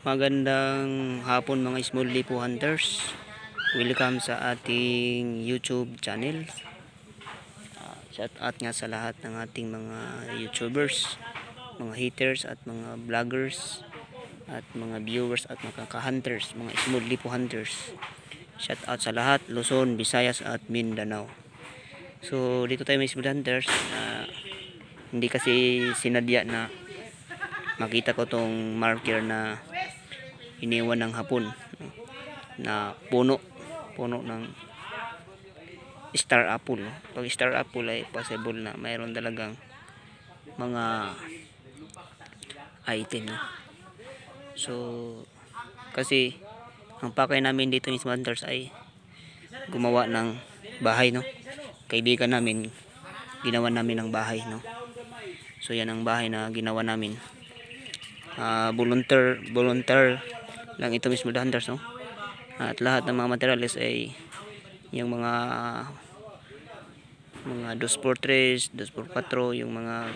Magandang hapon mga small lipo hunters. Welcome sa ating YouTube channel. Shout out nga sa lahat ng ating mga YouTubers, mga haters at mga vloggers at mga viewers at mga ka-hunters, mga small lipo hunters. Shout out sa lahat, Luzon, Visayas at Mindanao. So dito tayo mga small hunters. Hindi kasi sinadya na makita ko tong marker na iniwan ng hapon na puno ng star apple. Pag star apple ay possible na mayroon talagang mga item, no? So kasi ang pakay namin dito ni Hunters ay gumawa ng bahay, no? Kaibigan namin, ginawa namin ng bahay, no? So yan ang bahay na ginawa namin. Volunteer lang ito mismo hunters, no? At lahat ng mga materials ay yung mga 2x3, 2x4, yung mga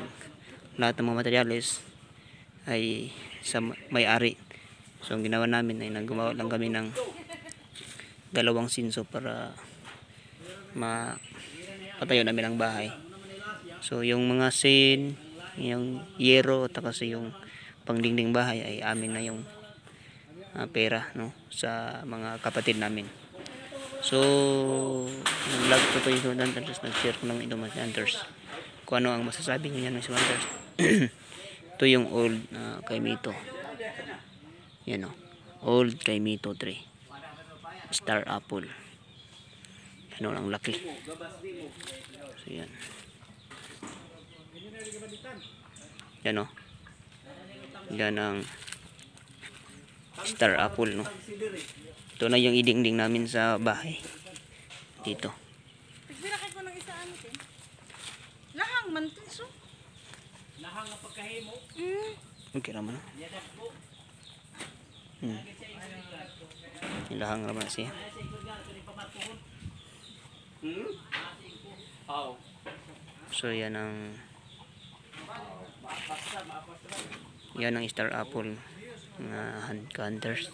lahat ng mga materials ay sa may-ari. So ang ginawa namin ay naggumawa lang kami ng dalawang sinso para mapatayo namin ang bahay. So yung mga sin, yung yero at kasi yung pangdingding bahay ay amin na yung pera, no, sa mga kapatid namin. So nag-vlog ko to yung hunters, nag-share ko lang ito mga hunters kung ano ang masasabi niya ng hunters. Ito yung old Kaimito, yan, no? Old Kaimito tree, star apple. Ano ang laki. So yan, yan, no? Yan ang star apple, no? Ito na yung idingding namin sa bahay dito. Lahang man so. Lahang ang pagkahimo. Okay naman. Lahang naman siya. So yan ang star apple na hunters.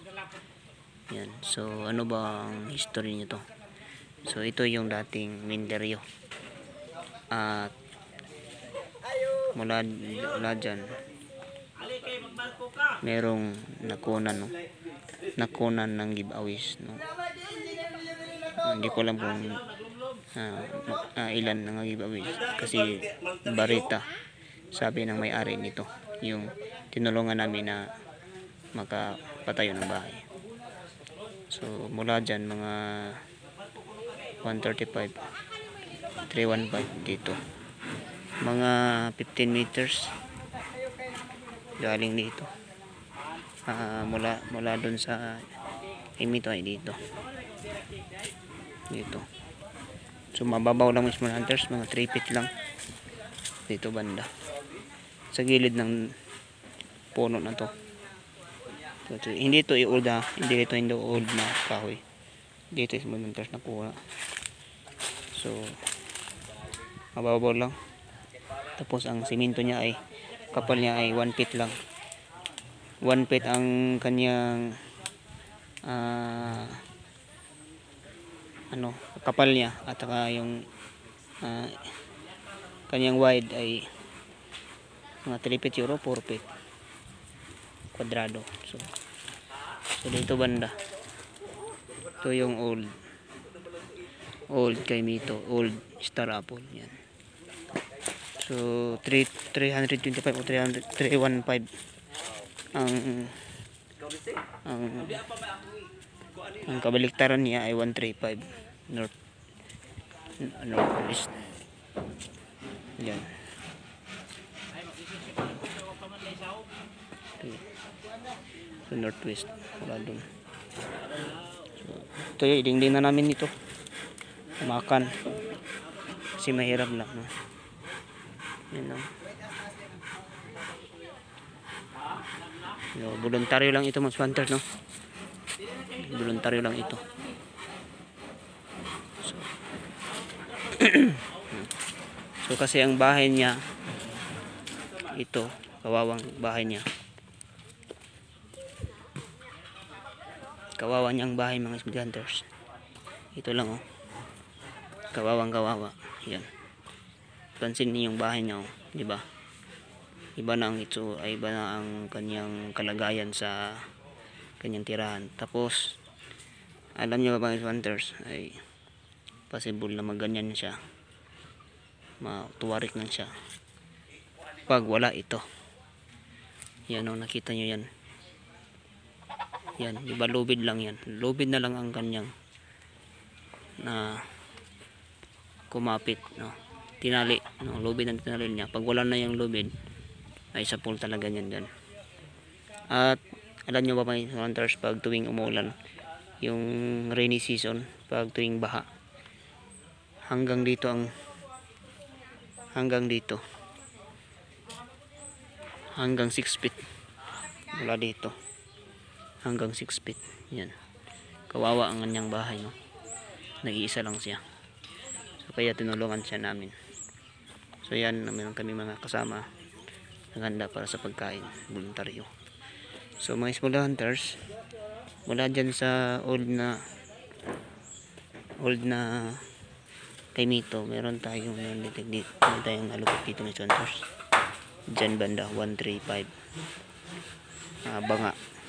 Yan. So ano ba ang history nito? So ito yung dating minderyo. At mula dyan merong nakunan, no? Nakunan ng giveaways, no? Hindi ko alam kung ilan ng giveaways kasi barita sabi ng may-ari nito yung tinulungan namin na makapatayo ng bahay. So mula dyan mga 135, 315 dito, mga 15 meters galing dito, mula dun sa Kaimito ay dito. So mababaw lang mismo hunters, mga 3 feet lang dito banda sa gilid ng puno na to. So, hindi ito i-old, hindi old na kahoy. Dito is mga hunters nakuha. So mababaw lang. Tapos ang simento niya ay kapal niya ay 1 feet lang. 1 feet ang kanyang kapal niya, at saka yung kanyang wide ay mga 3 feet euro, 4 feet kwadrado. So dito banda ito yung old Kaimito, old star apple. Yan. So 325 o 315 ang kabaliktaran niya ay 135 northwest. Yan. So northwest wala dun. So ito yung idingding na namin ito makan kasi mahirap lang, no? Yan, no? Voluntaryo lang ito mga hunters, no? Voluntaryo lang ito. So kasi ang bahay niya ito, kawawang bahay niya Kawawa niyang bahay mga speed hunters. Ito lang oh. Kawawang kawawa. Yan. Pansin niyo yung bahay niya oh, 'di ba? Iba na ang ito, ay iba na ang kanyang kalagayan sa kanyang tirahan. Tapos alam niyo ba mga hunters, ay possible na magganyan siya. Matuwarik lang siya pag wala ito. Yan oh, nakita niyo yan. Yan, iba lubid lang yan. Lubid na lang ang kanyang na kumapit, no. Tinali, no, lubid ang tinali niya. Pag wala na yung lubid, ay sa pool talaga yan dyan. At alam nyo ba mga hunters, pag tuwing umulan, yung rainy season, pag tuwing baha, hanggang dito hanggang 6 feet mula dito hanggang 6 feet. Yan, kawawa ang kanyang bahay, no. Nag-iisa lang siya, so kaya tinulungan siya namin. So yan, meron kami mga kasama naghanda para sa pagkain, voluntaryo. So mga small hunters, mula dyan sa old na Kaimito, meron tayong nalupit dito mga hunters. Dyan banda 135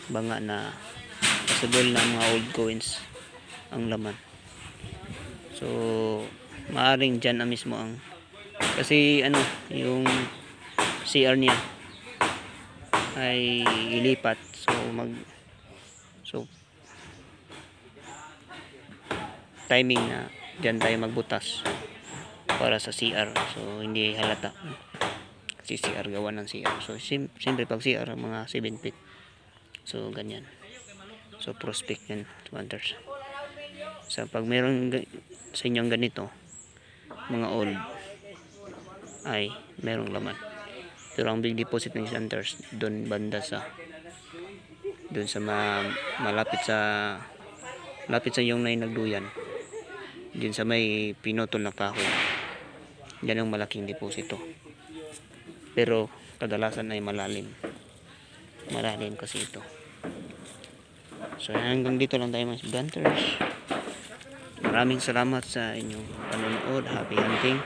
banga na possible na mga old coins ang laman. So maaring dyan na mismo ang, kasi ano, yung CR niya ay ilipat, so timing na dyan tayo magbutas para sa CR, so hindi halata kasi CR, gawa ng CR. So siyempre pag CR mga 7 feet, so ganyan. So prospect yan hunters. So pag meron sa inyong ganito mga old, ay merong laman. Pero ang big deposit ng hunters doon banda malapit sa yung nagduyan, din sa may pinutol na kahoy. Yan ang malaking deposito, pero kadalasan ay malalim kasi ito. So hanggang dito lang tayo mga hunters. Maraming salamat sa inyong panonood. Happy hunting.